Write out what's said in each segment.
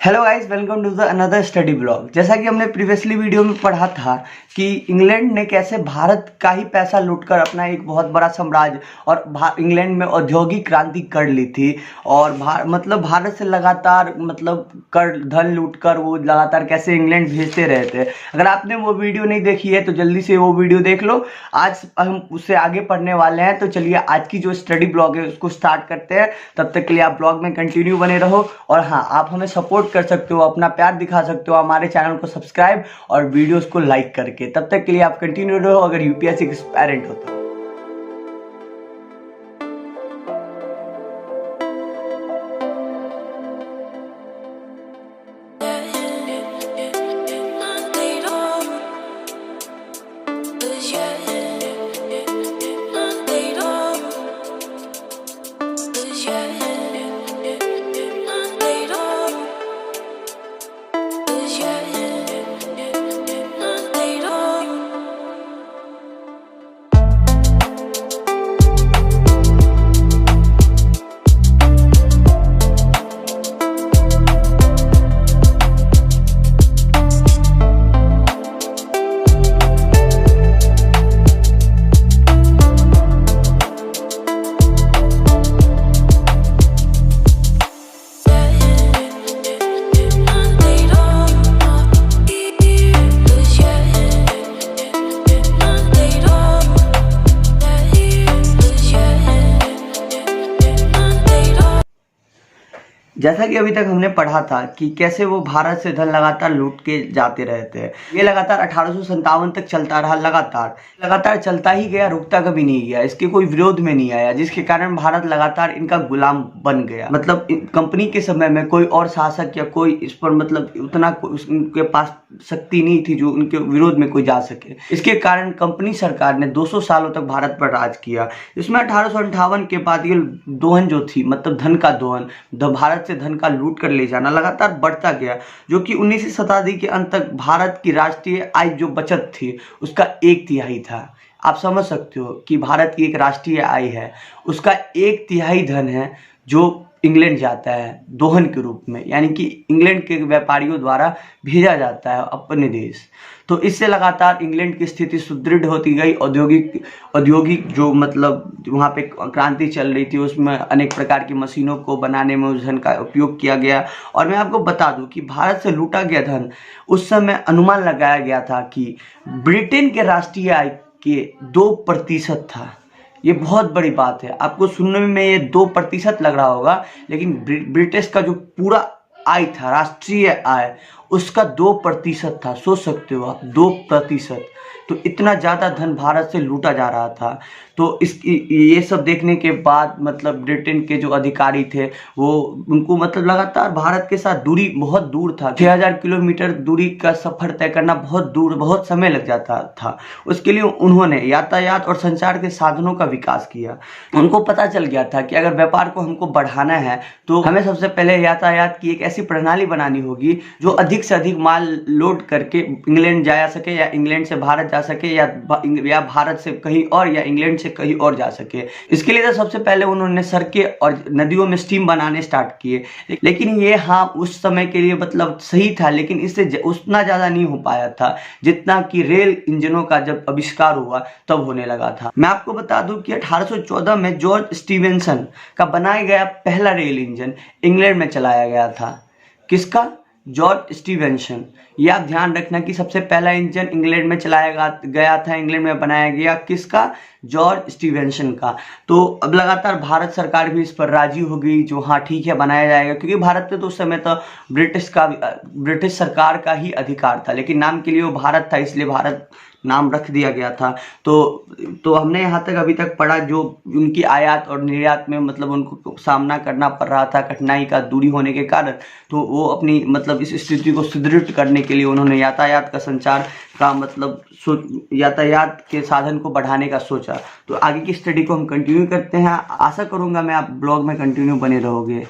Hello guys, welcome to the another study blog. जैसा कि हमने प्रीवियसली वीडियो में पढ़ा था कि इंग्लैंड ने कैसे भारत का ही पैसा लूटकर अपना एक बहुत बड़ा साम्राज्य और इंग्लैंड में औद्योगिक क्रांति कर ली थी और भारत से लगातार कर धन लूटकर वो लगातार कैसे इंग्लैंड भेजते रहे थे। अगर आपने वो वीडियो नहीं देखी है तो जल्दी से वो वीडियो देख लो। आज हम उससे आगे पढ़ने वाले हैं, तो चलिए आज की जो स्टडी ब्लॉग है उसको स्टार्ट करते हैं। तब तक के लिए आप ब्लॉग में कंटिन्यू बने रहो और हाँ, आप हमें सपोर्ट कर सकते हो, अपना प्यार दिखा सकते हो हमारे चैनल को सब्सक्राइब और वीडियोस को लाइक करके। तब तक के लिए आप कंटिन्यू रहो अगर यूपीएससी एस्पायरेंट हो तो। जैसा कि अभी तक हमने पढ़ा था कि कैसे वो भारत से धन लगातार लूट के जाते रहे थे। ये लगातार 1857 तक चलता रहा, लगातार चलता ही गया, रुकता कभी नहीं गया, इसके कोई विरोध में नहीं आया, जिसके कारण भारत लगातार इनका गुलाम बन गया। कंपनी के समय में कोई और शासक या कोई इस पर उतना उनके पास शक्ति नहीं थी जो उनके विरोध में कोई जा सके। इसके कारण कंपनी सरकार ने 200 सालों तक भारत पर राज किया। इसमें 1858 के बाद ये दोहन जो थी, धन का दोहन, भारत से धन का लूट कर ले जाना लगातार बढ़ता गया, जो कि 19वीं शताब्दी के अंत तक भारत की राष्ट्रीय आय जो बचत थी उसका 1/3 था। आप समझ सकते हो कि भारत की एक राष्ट्रीय आय है, उसका 1/3 धन है जो इंग्लैंड जाता है दोहन के रूप में, यानी कि इंग्लैंड के व्यापारियों द्वारा भेजा जाता है अपने देश। तो इससे लगातार इंग्लैंड की स्थिति सुदृढ़ होती गई। औद्योगिक जो वहाँ पे क्रांति चल रही थी, उसमें अनेक प्रकार की मशीनों को बनाने में उस धन का उपयोग किया गया। और मैं आपको बता दूं कि भारत से लूटा गया धन उस समय अनुमान लगाया गया था कि ब्रिटेन के राष्ट्रीय आय के 2% था। ये बहुत बड़ी बात है। आपको सुनने में ये 2% लग रहा होगा, लेकिन ब्रिटिश का जो पूरा आय था, राष्ट्रीय आय, उसका 2% था। सोच सकते हो आप, 2%। तो इतना ज़्यादा धन भारत से लूटा जा रहा था। तो ये सब देखने के बाद ब्रिटेन के जो अधिकारी थे वो उनको लगातार भारत के साथ दूरी बहुत दूर था, 6000 किलोमीटर दूरी का सफ़र तय करना बहुत दूर, बहुत समय लग जाता था। उसके लिए उन्होंने यातायात और संचार के साधनों का विकास किया। उनको पता चल गया था कि अगर व्यापार को हमको बढ़ाना है तो हमें सबसे पहले यातायात की एक ऐसी प्रणाली बनानी होगी जो अधिक से अधिक माल लोड करके इंग्लैंड जा सके, या इंग्लैंड से भारत जा सके, या भारत से कहीं और, या इंग्लैंड से कहीं और जा सके। इसके लिए तो सबसे पहले उन्होंने सड़कें और नदियों में स्टीम बनाने स्टार्ट किए। लेकिन ये हाँ, उस समय के लिए सही था, लेकिन इससे उतना ज़्यादा नहीं हो पाया था जितना कि रेल इंजनों का जब आविष्कार हुआ तब होने लगा था। मैं आपको बता दूं कि 1814 में जॉर्ज स्टीवेंसन का बनाया गया पहला रेल इंजन इंग्लैंड में चलाया गया था। किसका? George Stevenson. ये आप ध्यान रखना कि सबसे पहला इंजन इंग्लैंड में चलाया गया था, इंग्लैंड में बनाया गया। किसका? जॉर्ज स्टीवेंसन का। तो अब लगातार भारत सरकार भी इस पर राजी हो गई, जो हाँ ठीक है बनाया जाएगा, क्योंकि भारत में तो उस समय तो ब्रिटिश सरकार का ही अधिकार था, लेकिन नाम के लिए वो भारत था, इसलिए भारत नाम रख दिया गया था। तो हमने यहाँ तक अभी तक पढ़ा जो उनकी आयात और निर्यात में उनको सामना करना पड़ रहा था कठिनाई का, दूरी होने के कारण। तो वो अपनी इस स्थिति को सुदृढ़ करने के लिए उन्होंने यातायात का संचार का यातायात के साधन को बढ़ाने का सोचा। तो आगे की स्टडी को हम कंटिन्यू करते हैं। आशा करूँगा मैं आप ब्लॉग में कंटिन्यू बने रहोगे।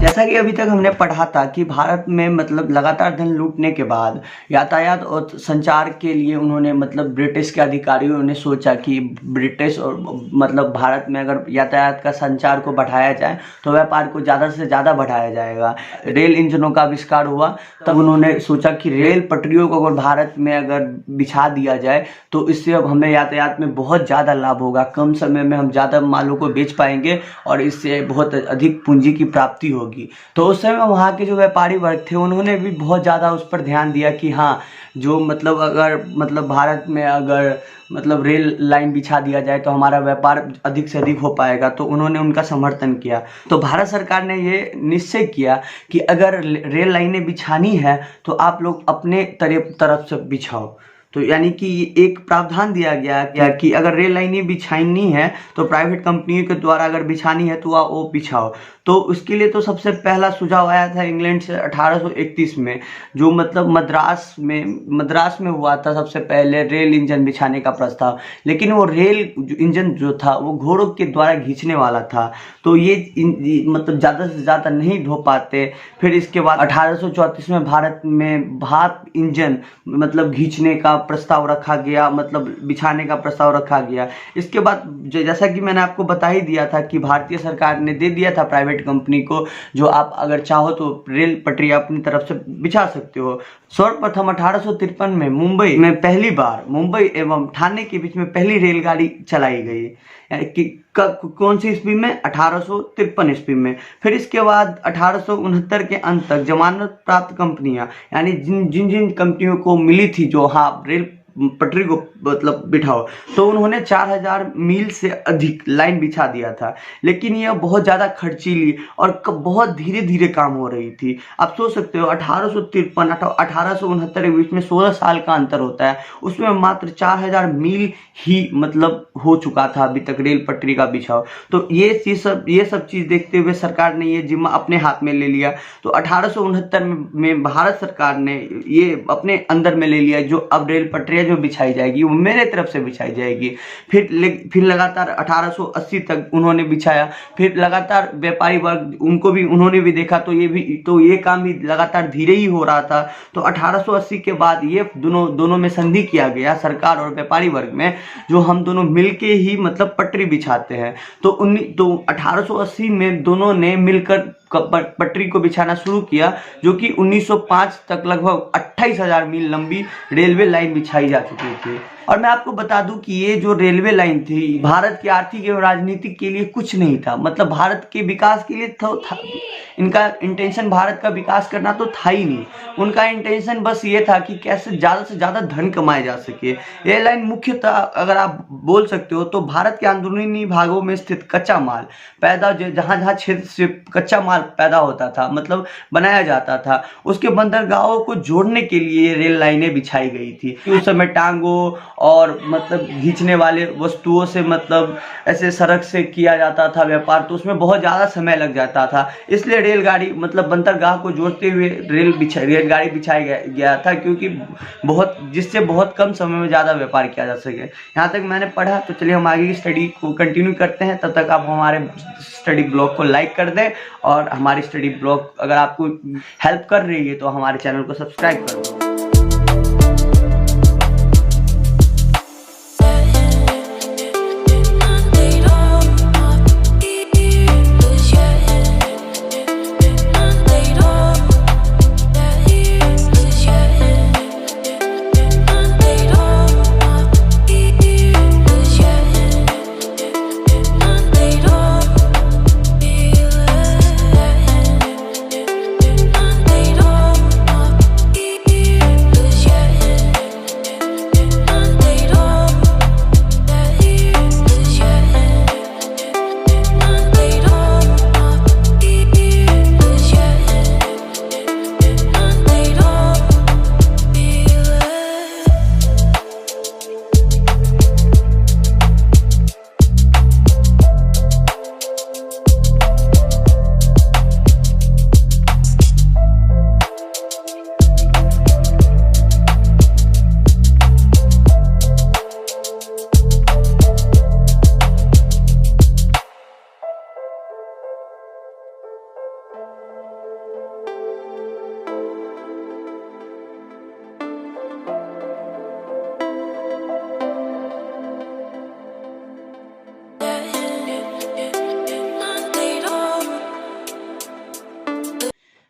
जैसा कि अभी तक हमने पढ़ा था कि भारत में मतलब लगातार धन लूटने के बाद यातायात और संचार के लिए उन्होंने मतलब ब्रिटिश के अधिकारियों ने सोचा कि ब्रिटिश और मतलब भारत में अगर यातायात का संचार को बढ़ाया जाए तो व्यापार को ज़्यादा से ज़्यादा बढ़ाया जाएगा। रेल इंजनों का आविष्कार हुआ, तब उन्होंने सोचा कि रेल पटरियों को अगर भारत में अगर बिछा दिया जाए तो इससे अब हमें यातायात में बहुत ज़्यादा लाभ होगा, कम समय में हम ज़्यादा मालों को बेच पाएंगे और इससे बहुत अधिक पूंजी की प्राप्ति होगी। तो उस समय वहाँ के जो व्यापारी वर्ग थे उन्होंने भी बहुत ज़्यादा उस पर ध्यान दिया कि हाँ, जो मतलब अगर मतलब भारत में अगर मतलब रेल लाइन बिछा दिया जाए तो हमारा व्यापार अधिक से अधिक हो पाएगा, तो उन्होंने उनका समर्थन किया। तो भारत सरकार ने ये निश्चय किया कि अगर रेल लाइनें बिछानी है तो आप लोग अपने तरफ से बिछाओ। तो यानी कि एक प्रावधान दिया गया कि अगर रेल लाइनें बिछानी है तो प्राइवेट कंपनियों के द्वारा अगर बिछानी है तो वो बिछाओ। तो उसके लिए तो सबसे पहला सुझाव आया था इंग्लैंड से 1831 में, जो मतलब मद्रास में हुआ था सबसे पहले रेल इंजन बिछाने का प्रस्ताव। लेकिन वो रेल इंजन जो था वो घोड़ों के द्वारा खींचने वाला था, तो ये मतलब ज़्यादा से ज़्यादा नहीं ढो पाते। फिर इसके बाद 1834 में भारत में भाप इंजन मतलब खींचने का प्रस्ताव रखा गया, मतलब बिछाने का प्रस्ताव रखा गया। इसके बाद जैसा कि मैंने आपको बता ही दिया था कि भारतीय सरकार ने दे दिया था प्राइवेट कंपनी को, जो आप अगर चाहो तो रेल पटरी अपनी तरफ से बिछा सकते हो। सर्वप्रथम 1853 में मुंबई में पहली बार मुंबई एवं ठाणे के बीच में पहली रेलगाड़ी चलाई गई, कि कौन सी ईस्वी में? 1853 ईस्वी में। फिर इसके बाद 1869 के अंत तक जमानत प्राप्त कंपनियां, यानी जिन जिन कंपनियों को मिली थी जो हाँ रेल पटरी को मतलब बिठाओ, तो उन्होंने 4000 मील से अधिक लाइन बिछा दिया था। लेकिन यह बहुत ज़्यादा खर्चीली और बहुत धीरे धीरे काम हो रही थी। आप सोच सकते हो 1853 1869 के बीच में 16 साल का अंतर होता है, उसमें मात्र 4000 मील ही मतलब हो चुका था अभी तक रेल पटरी का बिछाव। तो ये सब चीज़ देखते हुए सरकार ने ये जिम्मा अपने हाथ में ले लिया। तो 1869 में भारत सरकार ने ये अपने अंदर में ले लिया, जो अब रेल पटरी जो बिछाई जाएगी वो मेरे तरफ से बिछाई जाएगी। फिर लगातार 1880 तक उन्होंने बिछाया। फिर लगातार व्यापारी वर्ग उन्होंने भी देखा, तो ये काम भी लगातार धीरे ही हो रहा था। तो 1880 के बाद ये दोनों में संधि किया गया, सरकार और व्यापारी वर्ग में, जो हम दोनों मिलके ही मतलब पटरी बिछाते हैं। तो 1880 में दोनों ने मिलकर पटरी को बिछाना शुरू किया, जो कि 1905 तक लगभग 28,000 मील लंबी रेलवे लाइन बिछाई जा चुकी थी। और मैं आपको बता दूं कि ये जो रेलवे लाइन थी भारत की आर्थिक एवं राजनीतिक के लिए कुछ नहीं था, मतलब भारत के विकास के लिए था। इनका इंटेंशन भारत का विकास करना तो था ही नहीं, उनका इंटेंशन बस ये था कि कैसे ज़्यादा से ज़्यादा धन कमाया जा सके। ये लाइन मुख्यतः अगर आप बोल सकते हो तो भारत के अंदरूनी भागों में स्थित कच्चा माल पैदा, जहाँ क्षेत्र से कच्चा माल पैदा होता था मतलब बनाया जाता था, उसके बंदरगाहों को जोड़ने के लिए रेल लाइनें बिछाई गई थी। उस समय टांगों और मतलब खींचने वाले वस्तुओं से मतलब ऐसे सड़क से किया जाता था व्यापार, तो उसमें बहुत ज़्यादा समय लग जाता था। इसलिए रेलगाड़ी मतलब बंदरगाह को जोड़ते हुए रेलगाड़ी बिछाया गया था, क्योंकि जिससे बहुत कम समय में ज़्यादा व्यापार किया जा सके। यहाँ तक मैंने पढ़ा, तो चलिए हम आगे की स्टडी को कंटिन्यू करते हैं। तब तक आप हमारे स्टडी ब्लॉग को लाइक कर दें, और हमारी स्टडी ब्लॉग अगर आपको हेल्प कर रही है तो हमारे चैनल को सब्सक्राइब कर दो।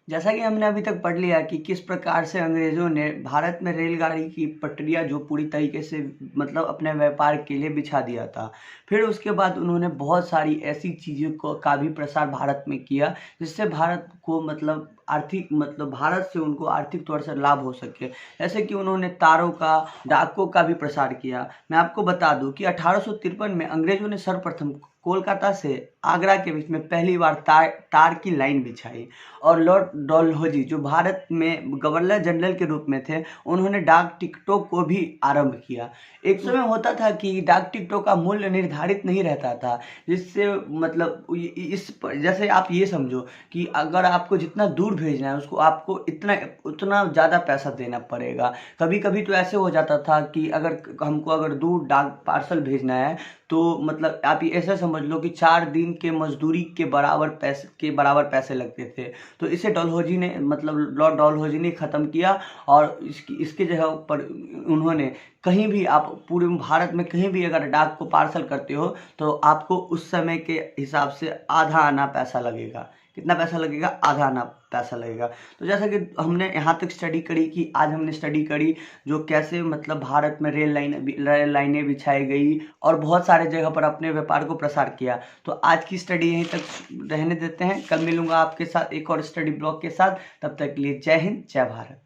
जैसा कि हमने अभी तक पढ़ लिया कि किस प्रकार से अंग्रेज़ों ने भारत में रेलगाड़ी की पटरियाँ जो पूरी तरीके से मतलब अपने व्यापार के लिए बिछा दिया था। फिर उसके बाद उन्होंने बहुत सारी ऐसी चीज़ों को का भी प्रसार भारत में किया, जिससे भारत को मतलब आर्थिक मतलब भारत से उनको आर्थिक तौर से लाभ हो सके। जैसे कि उन्होंने तारों का, डाकों का भी प्रसार किया। मैं आपको बता दूँ कि 1853 में अंग्रेज़ों ने सर्वप्रथम कोलकाता से आगरा के बीच में पहली बार तार की लाइन बिछाई, और लॉर्ड डलहौजी जो भारत में गवर्नर जनरल के रूप में थे, उन्होंने डाक टिकटों को भी आरंभ किया। एक समय होता था कि डाक टिकटों का मूल्य निर्धारित नहीं रहता था, जिससे मतलब जैसे आप ये समझो कि अगर आपको जितना दूर भेजना है उसको आपको उतना ज़्यादा पैसा देना पड़ेगा। कभी कभी तो ऐसे हो जाता था कि अगर दूर डाक पार्सल भेजना है तो मतलब आप ये ऐसा समझ लो कि 4 दिन के मजदूरी के बराबर पैसे लगते थे। तो इसे डलहौजी ने मतलब लॉर्ड डलहौजी ने ख़त्म किया, और इसकी जगह पर उन्होंने कहीं भी आप पूरे भारत में कहीं भी अगर डाक को पार्सल करते हो तो आपको उस समय के हिसाब से आधा आना पैसा लगेगा। कितना पैसा लगेगा? आधा आना पैसा लगेगा। तो जैसा कि हमने यहाँ तक स्टडी करी कि आज हमने स्टडी करी जो कैसे मतलब भारत में रेल लाइनें बिछाई गई और बहुत सारे जगह पर अपने व्यापार को प्रसार किया। तो आज की स्टडी यहीं तक रहने देते हैं। कल मिलूंगा आपके साथ एक और स्टडी ब्लॉग के साथ। तब तक के लिए जय हिंद, जय भारत।